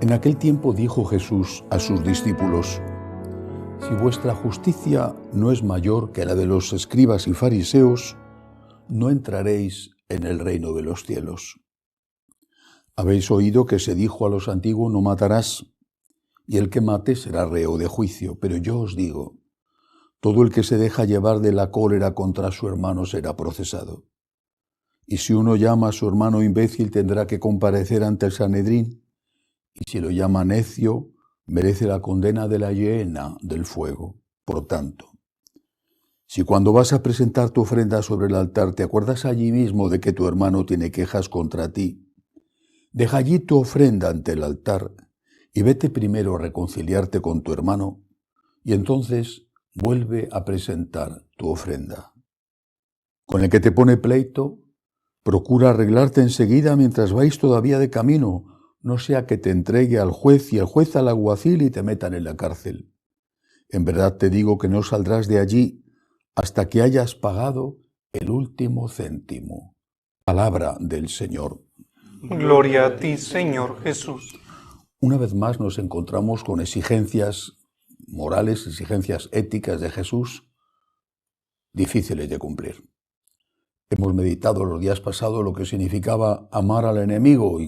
En aquel tiempo dijo Jesús a sus discípulos: si vuestra justicia no es mayor que la de los escribas y fariseos, no entraréis en el reino de los cielos. Habéis oído que se dijo a los antiguos: no matarás, y el que mate será reo de juicio. Pero yo os digo, todo el que se deja llevar de la cólera contra su hermano será procesado. Y si uno llama a su hermano imbécil, tendrá que comparecer ante el Sanedrín, y si lo llama necio, merece la condena de la hiena del fuego. Por tanto, si cuando vas a presentar tu ofrenda sobre el altar te acuerdas allí mismo de que tu hermano tiene quejas contra ti, deja allí tu ofrenda ante el altar y vete primero a reconciliarte con tu hermano, y entonces vuelve a presentar tu ofrenda. Con el que te pone pleito, procura arreglarte enseguida mientras vais todavía de camino, no sea que te entregue al juez y el juez al alguacil y te metan en la cárcel. En verdad te digo que no saldrás de allí hasta que hayas pagado el último céntimo. Palabra del Señor. Gloria a ti, Señor Jesús. Una vez más nos encontramos con exigencias morales, exigencias éticas de Jesús, difíciles de cumplir. Hemos meditado los días pasados lo que significaba amar al enemigo.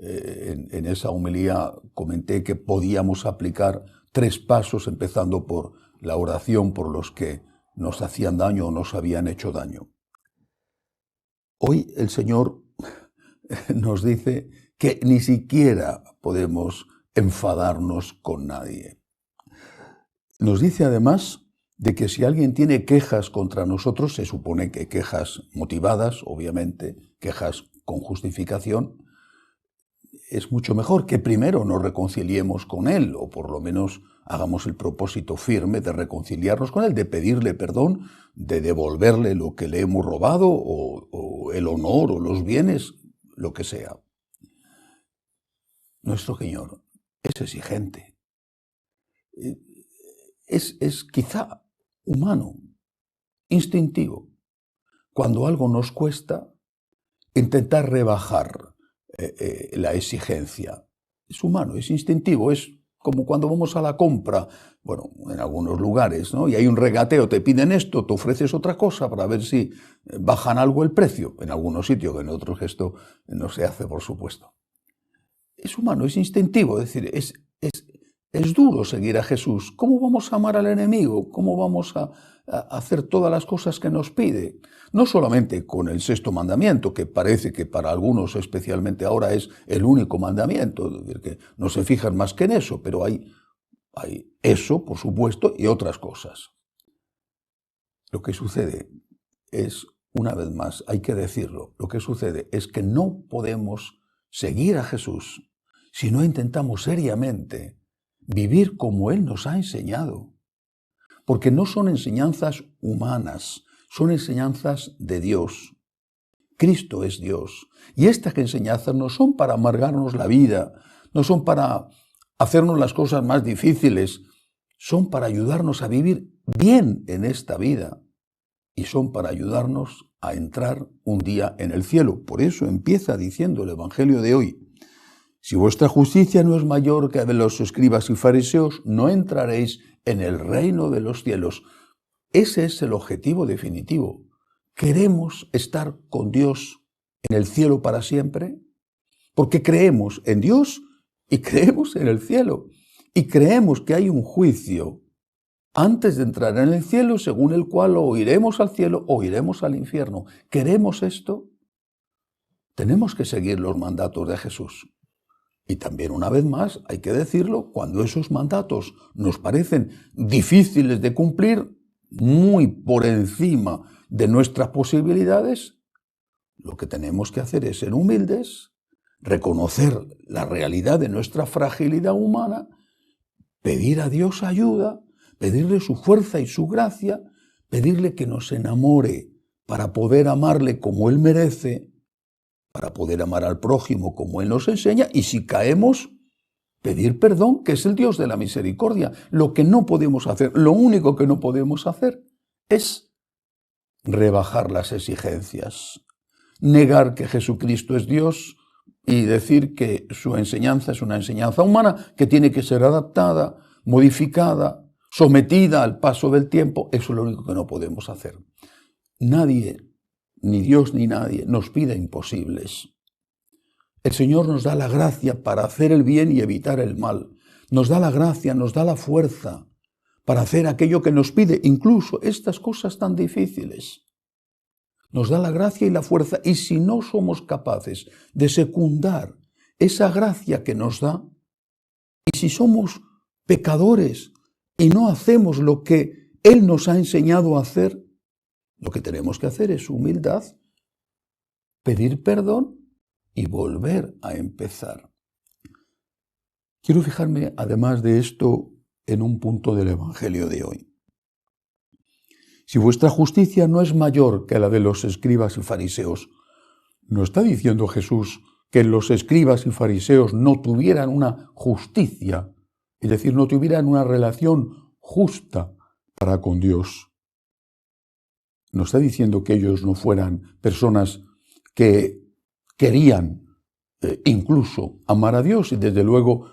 En esa homilía comenté que podíamos aplicar 3 pasos, empezando por la oración por los que nos hacían daño o nos habían hecho daño. Hoy el Señor nos dice que ni siquiera podemos enfadarnos con nadie. Nos dice además de que si alguien tiene quejas contra nosotros, se supone que quejas motivadas, obviamente, quejas con justificación, es mucho mejor que primero nos reconciliemos con él, o por lo menos hagamos el propósito firme de reconciliarnos con él, de pedirle perdón, de devolverle lo que le hemos robado, o el honor, o los bienes, lo que sea. Nuestro Señor es exigente. Es quizá humano, instintivo. Cuando algo nos cuesta, intentar rebajar la exigencia. Es humano, es instintivo, es como cuando vamos a la compra, bueno, en algunos lugares, ¿no? Y hay un regateo, te piden esto, te ofreces otra cosa para ver si bajan algo el precio. En algunos sitios, que en otros esto no se hace, por supuesto. Es humano, es instintivo, es decir, es duro seguir a Jesús. ¿Cómo vamos a amar al enemigo? ¿Cómo vamos a hacer todas las cosas que nos pide? No solamente con el 6.º mandamiento, que parece que para algunos, especialmente ahora, es el único mandamiento, es decir, que no se fijan más que en eso, pero hay eso, por supuesto, y otras cosas. Lo que sucede es, una vez más, hay que decirlo, lo que sucede es que no podemos seguir a Jesús si no intentamos seriamente vivir como Él nos ha enseñado. Porque no son enseñanzas humanas, son enseñanzas de Dios. Cristo es Dios. Y estas enseñanzas no son para amargarnos la vida, no son para hacernos las cosas más difíciles, son para ayudarnos a vivir bien en esta vida. Y son para ayudarnos a entrar un día en el cielo. Por eso empieza diciendo el Evangelio de hoy: si vuestra justicia no es mayor que la de los escribas y fariseos, no entraréis en el reino de los cielos. Ese es el objetivo definitivo. ¿Queremos estar con Dios en el cielo para siempre? Porque creemos en Dios y creemos en el cielo. Y creemos que hay un juicio antes de entrar en el cielo, según el cual o iremos al cielo o iremos al infierno. ¿Queremos esto? Tenemos que seguir los mandatos de Jesús. Y también, una vez más, hay que decirlo, cuando esos mandatos nos parecen difíciles de cumplir, muy por encima de nuestras posibilidades, lo que tenemos que hacer es ser humildes, reconocer la realidad de nuestra fragilidad humana, pedir a Dios ayuda, pedirle su fuerza y su gracia, pedirle que nos enamore para poder amarle como Él merece, para poder amar al prójimo como Él nos enseña, y si caemos, pedir perdón, que es el Dios de la misericordia. Lo que no podemos hacer, lo único que no podemos hacer, es rebajar las exigencias, negar que Jesucristo es Dios, y decir que su enseñanza es una enseñanza humana que tiene que ser adaptada, modificada, sometida al paso del tiempo. Eso es lo único que no podemos hacer. Nadie, ni Dios ni nadie, nos pide imposibles. El Señor nos da la gracia para hacer el bien y evitar el mal. Nos da la gracia, nos da la fuerza para hacer aquello que nos pide, incluso estas cosas tan difíciles. Nos da la gracia y la fuerza, y si no somos capaces de secundar esa gracia que nos da, y si somos pecadores y no hacemos lo que Él nos ha enseñado a hacer, lo que tenemos que hacer es humildad, pedir perdón y volver a empezar. Quiero fijarme, además de esto, en un punto del Evangelio de hoy. Si vuestra justicia no es mayor que la de los escribas y fariseos, ¿no está diciendo Jesús que los escribas y fariseos no tuvieran una justicia, es decir, no tuvieran una relación justa para con Dios? ¿No está diciendo que ellos no fueran personas que querían incluso amar a Dios y desde luego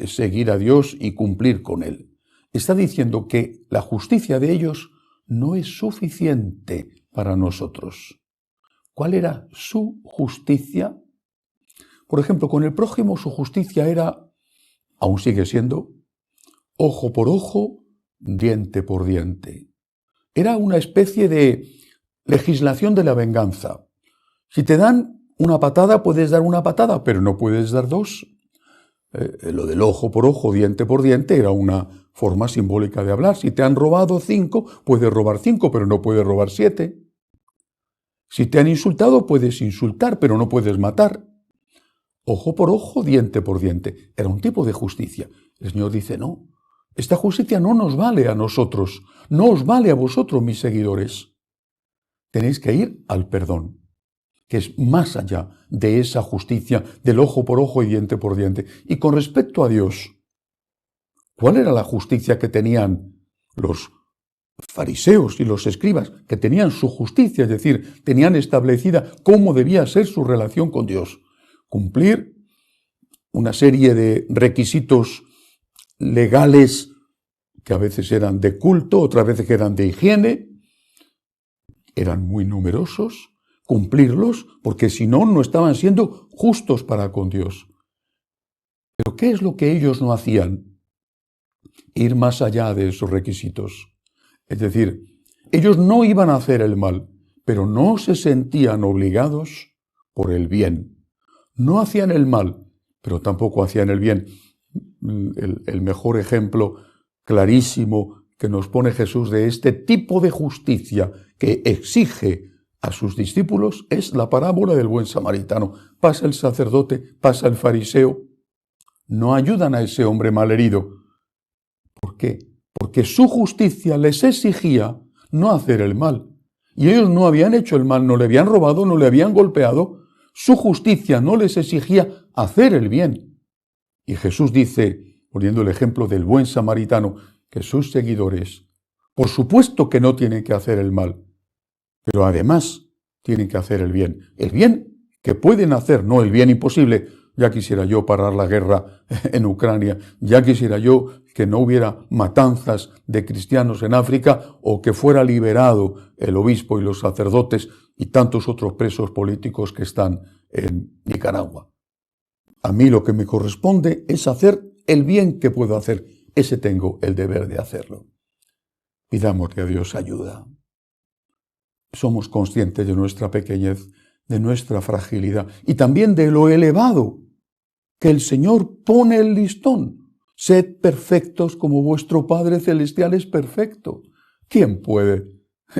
seguir a Dios y cumplir con Él? Está diciendo que la justicia de ellos no es suficiente para nosotros. ¿Cuál era su justicia? Por ejemplo, con el prójimo su justicia era, aún sigue siendo, ojo por ojo, diente por diente. Era una especie de legislación de la venganza. Si te dan una patada, puedes dar una patada, pero no puedes dar dos. Lo del ojo por ojo, diente por diente, era una forma simbólica de hablar. Si te han robado 5, puedes robar 5, pero no puedes robar 7. Si te han insultado, puedes insultar, pero no puedes matar. Ojo por ojo, diente por diente. Era un tipo de justicia. El Señor dice, no, esta justicia no nos vale a nosotros, no os vale a vosotros, mis seguidores. Tenéis que ir al perdón, que es más allá de esa justicia del ojo por ojo y diente por diente. Y con respecto a Dios, ¿cuál era la justicia que tenían los fariseos y los escribas? Que tenían su justicia, es decir, tenían establecida cómo debía ser su relación con Dios. Cumplir una serie de requisitos legales que a veces eran de culto, otras veces que eran de higiene, eran muy numerosos, cumplirlos, porque si no, no estaban siendo justos para con Dios. Pero ¿qué es lo que ellos no hacían? Ir más allá de esos requisitos. Es decir, ellos no iban a hacer el mal, pero no se sentían obligados por el bien. No hacían el mal, pero tampoco hacían el bien. El mejor ejemplo clarísimo que nos pone Jesús de este tipo de justicia que exige a sus discípulos es la parábola del buen samaritano. Pasa el sacerdote, pasa el fariseo, no ayudan a ese hombre malherido. ¿Por qué? Porque su justicia les exigía no hacer el mal. Y ellos no habían hecho el mal, no le habían robado, no le habían golpeado. Su justicia no les exigía hacer el bien. Y Jesús dice, poniendo el ejemplo del buen samaritano, que sus seguidores, por supuesto que no tienen que hacer el mal, pero además tienen que hacer el bien. El bien que pueden hacer, no el bien imposible. Ya quisiera yo parar la guerra en Ucrania, ya quisiera yo que no hubiera matanzas de cristianos en África o que fuera liberado el obispo y los sacerdotes y tantos otros presos políticos que están en Nicaragua. A mí lo que me corresponde es hacer el bien que puedo hacer. Ese tengo el deber de hacerlo. Pidámosle a Dios ayuda. Somos conscientes de nuestra pequeñez, de nuestra fragilidad y también de lo elevado que el Señor pone el listón. Sed perfectos como vuestro Padre Celestial es perfecto. ¿Quién puede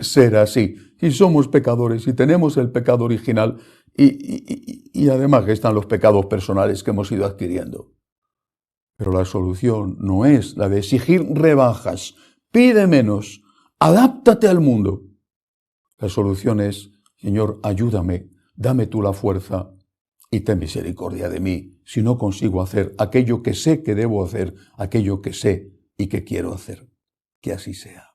ser así? Si somos pecadores y tenemos el pecado original y además que están los pecados personales que hemos ido adquiriendo. Pero la solución no es la de exigir rebajas, pide menos, adáptate al mundo. La solución es, Señor, ayúdame, dame tú la fuerza y ten misericordia de mí si no consigo hacer aquello que sé que debo hacer, aquello que sé y que quiero hacer. Que así sea.